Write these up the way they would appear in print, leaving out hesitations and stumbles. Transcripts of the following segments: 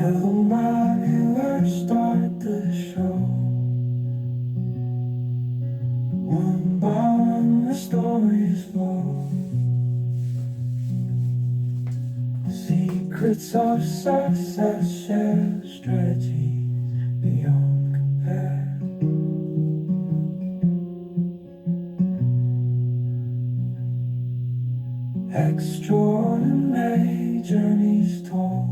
Never mind where to start the show. One by one the stories flow. Secrets of success, share strategies beyond compare. Extraordinary journeys told,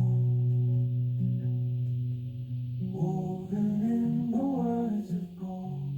woven in the words of gold.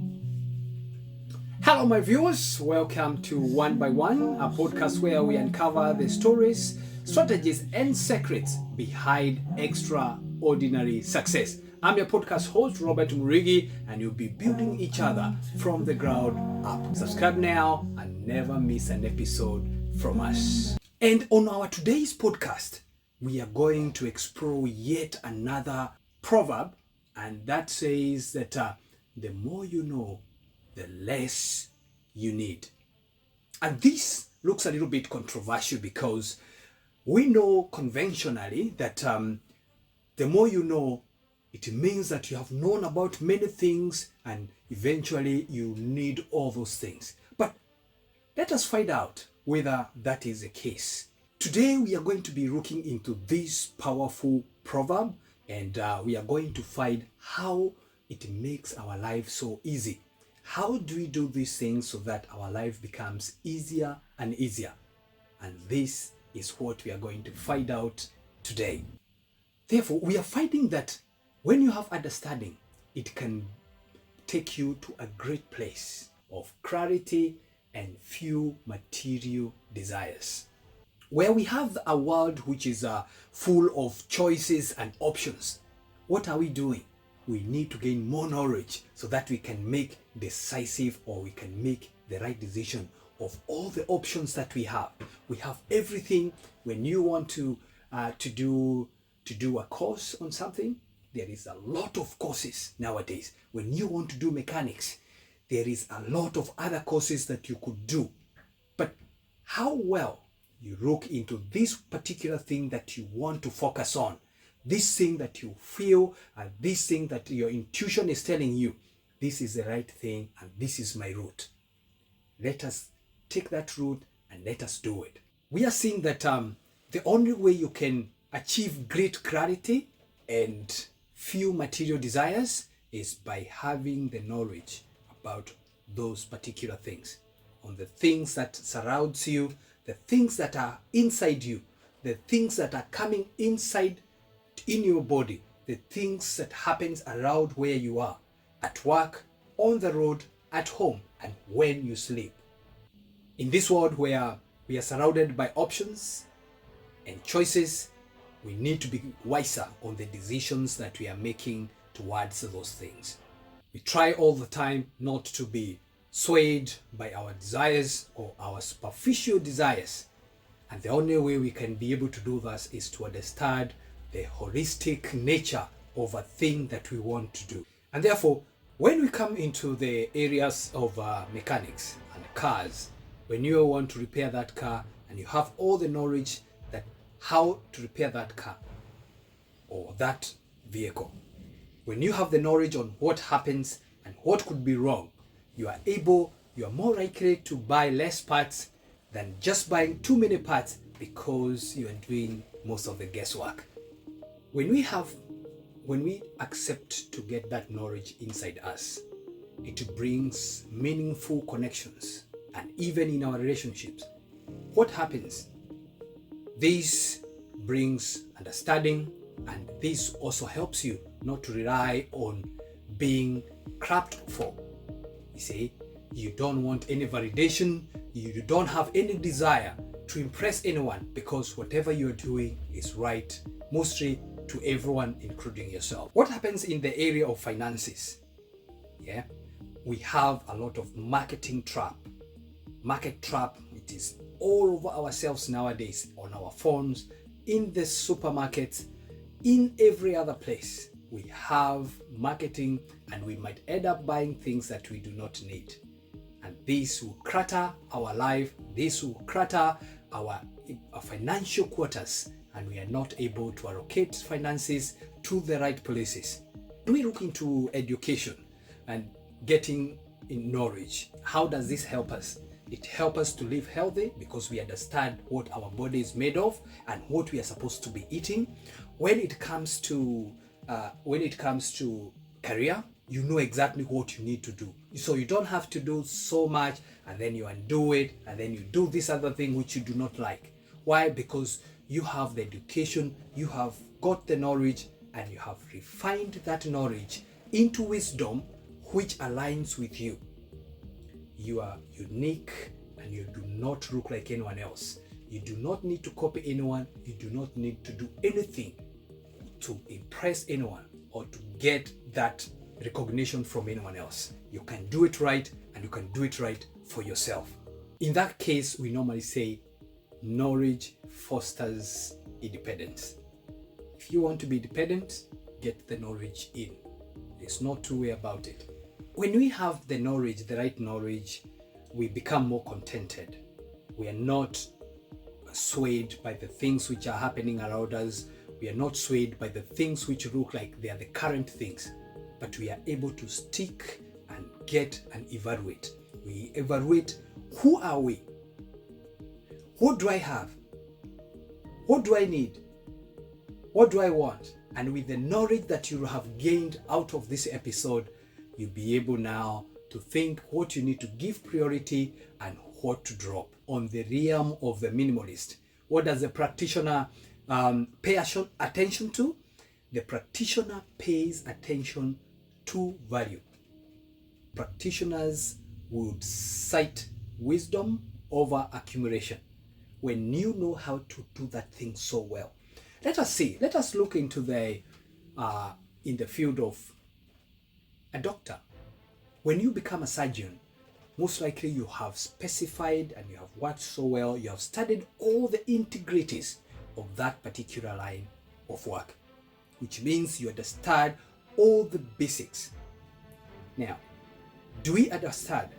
Hello, my viewers. Welcome to One by One, a podcast where we uncover the stories, strategies, and secrets behind extraordinary success. I'm your podcast host, Robert Murigi, and you'll be building each other from the ground up. Subscribe now and never miss an episode from us. And on our today's podcast, we are going to explore yet another proverb, and that says that the more you know, the less you need. And this looks a little bit controversial because we know conventionally that the more you know, it means that you have known about many things and eventually you need all those things. But let us find out whether that is the case. Today we are going to be looking into this powerful proverb, and we are going to find how it makes our life so easy. How do we do these things so that our life becomes easier and easier? And this is what we are going to find out today. Therefore, we are finding that when you have understanding, it can take you to a great place of clarity and few material desires. Where we have a world which is full of choices and options, what are we doing? We need to gain more knowledge so that we can make decisive, or we can make the right decision of all the options that we have. We have everything. When you want to do a course on something, there is a lot of courses nowadays. When you want to do mechanics, there is a lot of other courses that you could do. But how well you look into this particular thing that you want to focus on, this thing that you feel, and this thing that your intuition is telling you, this is the right thing and this is my route. Let us take that route and let us do it. We are seeing that the only way you can achieve great clarity and few material desires is by having the knowledge about those particular things, on the things that surrounds you, the things that are inside you, the things that are coming inside in your body, the things that happens around where you are, at work, on the road, at home, and when you sleep. In this world where we are surrounded by options and choices, we need to be wiser on the decisions that we are making towards those things. We try all the time not to be swayed by our desires or our superficial desires. And the only way we can be able to do this is to understand the holistic nature of a thing that we want to do. And therefore, when we come into the areas of mechanics and cars, when you want to repair that car and you have all the knowledge that how to repair that car or that vehicle, when you have the knowledge on what happens and what could be wrong, you are more likely to buy less parts than just buying too many parts because you are doing most of the guesswork. When we accept to get that knowledge inside us, it brings meaningful connections. And even in our relationships, what happens? This brings understanding, and this also helps you not to rely on being clapped for. You see, you don't want any validation, you don't have any desire to impress anyone, because whatever you're doing is right, mostly to everyone, including yourself. What happens in the area of finances? Yeah, we have a lot of market trap. It is all over ourselves nowadays, on our phones, in the supermarkets, in every other place. We have marketing, and we might end up buying things that we do not need. And this will clutter our life, this will clutter our financial quarters, and we are not able to allocate finances to the right places. When we look into education and getting in knowledge, how does this help us? It helps us to live healthy because we understand what our body is made of and what we are supposed to be eating. When it comes to career, you know exactly what you need to do. So you don't have to do so much and then you undo it and then you do this other thing which you do not like. Why? Because you have the education, you have got the knowledge, and you have refined that knowledge into wisdom which aligns with you. You are unique and you do not look like anyone else. You do not need to copy anyone. You do not need to do anything to impress anyone or to get that recognition from anyone else. You can do it right and you can do it right for yourself. In that case, we normally say knowledge fosters independence. If you want to be independent, get the knowledge in. There's no two way about it. When we have the knowledge, the right knowledge, we become more contented. We are not swayed by the things which are happening around us. We are not swayed by the things which look like they are the current things, but we are able to stick and get and evaluate. We evaluate, who are we? What do I have? What do I need? What do I want? And with the knowledge that you have gained out of this episode, you'll be able now to think what you need to give priority and what to drop. On the realm of the minimalist, what does the practitioner pay attention to? The practitioner pays attention to value. Practitioners would cite wisdom over accumulation. When you know how to do that thing so well, let us look into the in the field of a doctor. When you become a surgeon, most likely you have specified and you have worked so well, you have studied all the integrities of that particular line of work, which means you understand all the basics. Now, do we understand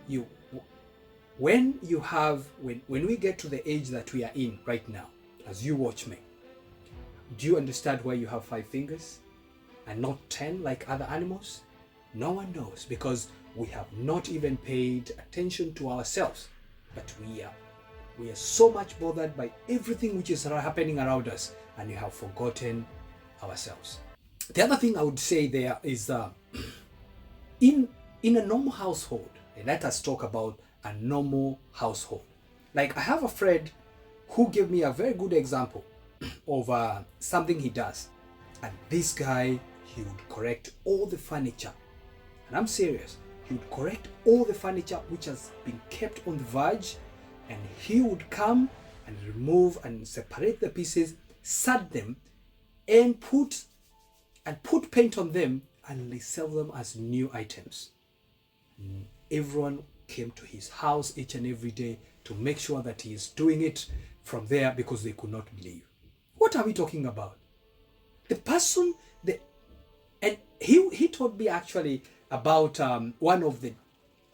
when we get to the age that we are in right now, as you watch me, do you understand why you have 5 fingers and not 10 like other animals? No one knows, because we have not even paid attention to ourselves. But we are so much bothered by everything which is happening around us, and we have forgotten ourselves. The other thing I would say there is in a normal household, and let us talk about a normal household. Like, I have a friend who gave me a very good example of something he does. And this guy, he would correct all the furniture. And I'm serious. He would correct all the furniture which has been kept on the verge, and he would come and remove and separate the pieces, sand them, and put paint on them, and they sell them as new items. Everyone came to his house each and every day to make sure that he is doing it from there, because they could not believe. What are we talking about? The person, and he told me actually about one of the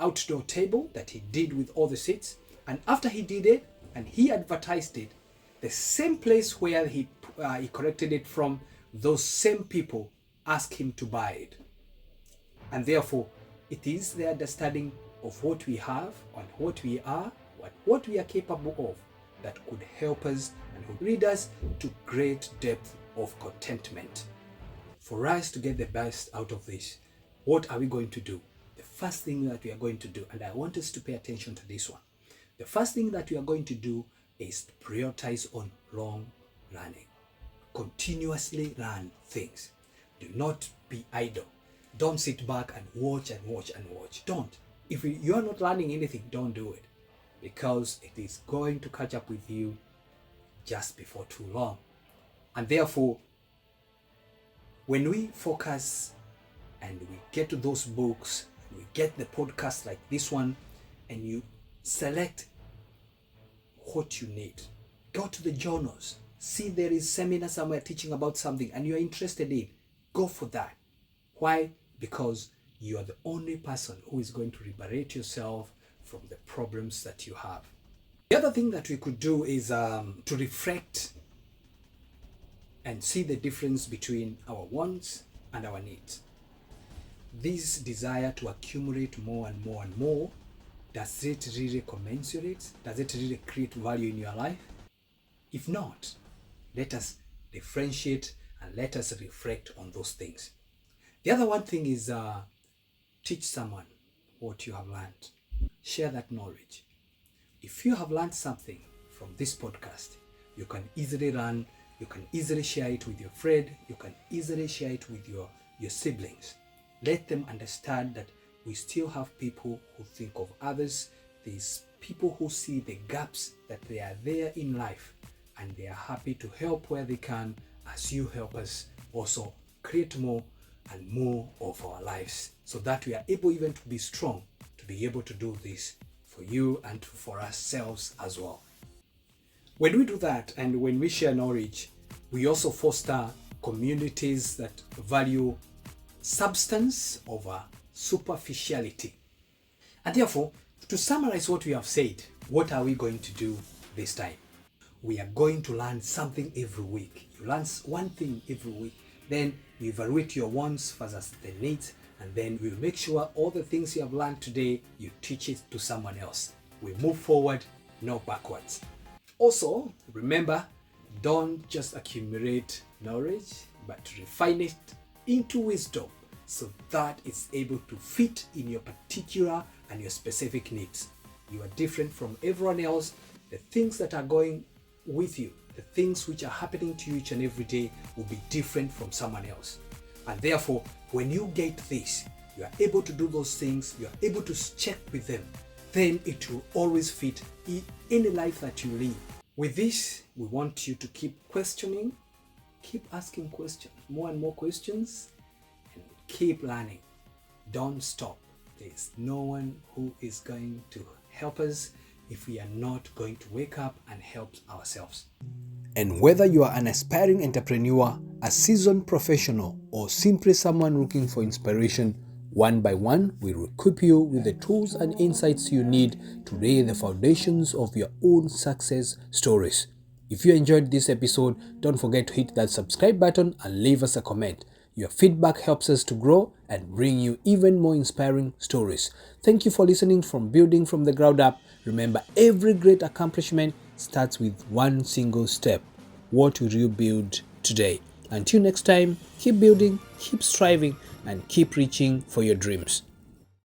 outdoor table that he did with all the seats. And after he did it and he advertised it, the same place where he corrected it from, those same people asked him to buy it. And therefore, it is the understanding of what we have and what we are, what we are capable of, that could help us and would lead us to great depth of contentment. For us to get the best out of this, what are we going to do? The first thing that we are going to do, and I want us to pay attention to this one. The first thing that we are going to do is to prioritize on long running. Continuously run things. Do not be idle. Don't sit back and watch and watch and watch. Don't. If you are not learning anything, don't do it, because it is going to catch up with you just before too long. And therefore, when we focus and we get to those books, we get the podcast like this one, and you select what you need, go to the journals, see there is seminar somewhere teaching about something and you're interested in, go for that. Why? Because you are the only person who is going to liberate yourself from the problems that you have. The other thing that we could do is to reflect and see the difference between our wants and our needs. This desire to accumulate more and more and more, does it really commensurate? Does it really create value in your life? If not, let us differentiate and let us reflect on those things. The other one thing is teach someone what you have learned. Share that knowledge. If you have learned something from this podcast, you can easily learn, you can easily share it with your friend, you can easily share it with your siblings. Let them understand that we still have people who think of others. There's people who see the gaps that they are there in life, and they are happy to help where they can, as you help us also create more and more of our lives, so that we are able even to be strong, to be able to do this for you and for ourselves as well. When we do that and when we share knowledge, we also foster communities that value substance over superficiality. And therefore, to summarize what we have said, what are we going to do this time? We are going to learn something every week. You learn one thing every week. Then you evaluate your wants versus the needs, and then we'll make sure all the things you have learned today, you teach it to someone else. We move forward, not backwards. Also, remember, don't just accumulate knowledge, but refine it into wisdom so that it's able to fit in your particular and your specific needs. You are different from everyone else. The things that are going with you, the things which are happening to you each and every day will be different from someone else. And therefore, when you get this, you are able to do those things, you are able to check with them, then it will always fit in any life that you live. With this, we want you to keep questioning, keep asking questions, more and more questions, and keep learning. Don't stop. There is no one who is going to help us if we are not going to wake up and help ourselves. And whether you are an aspiring entrepreneur, a seasoned professional, or simply someone looking for inspiration, One by One will equip you with the tools and insights you need to lay the foundations of your own success stories. If you enjoyed this episode, don't forget to hit that subscribe button and leave us a comment. Your feedback helps us to grow and bring you even more inspiring stories. Thank you for listening from Building from the Ground Up. Remember, every great accomplishment starts with one single step. What will you build today? Until next time, keep building, keep striving, and keep reaching for your dreams.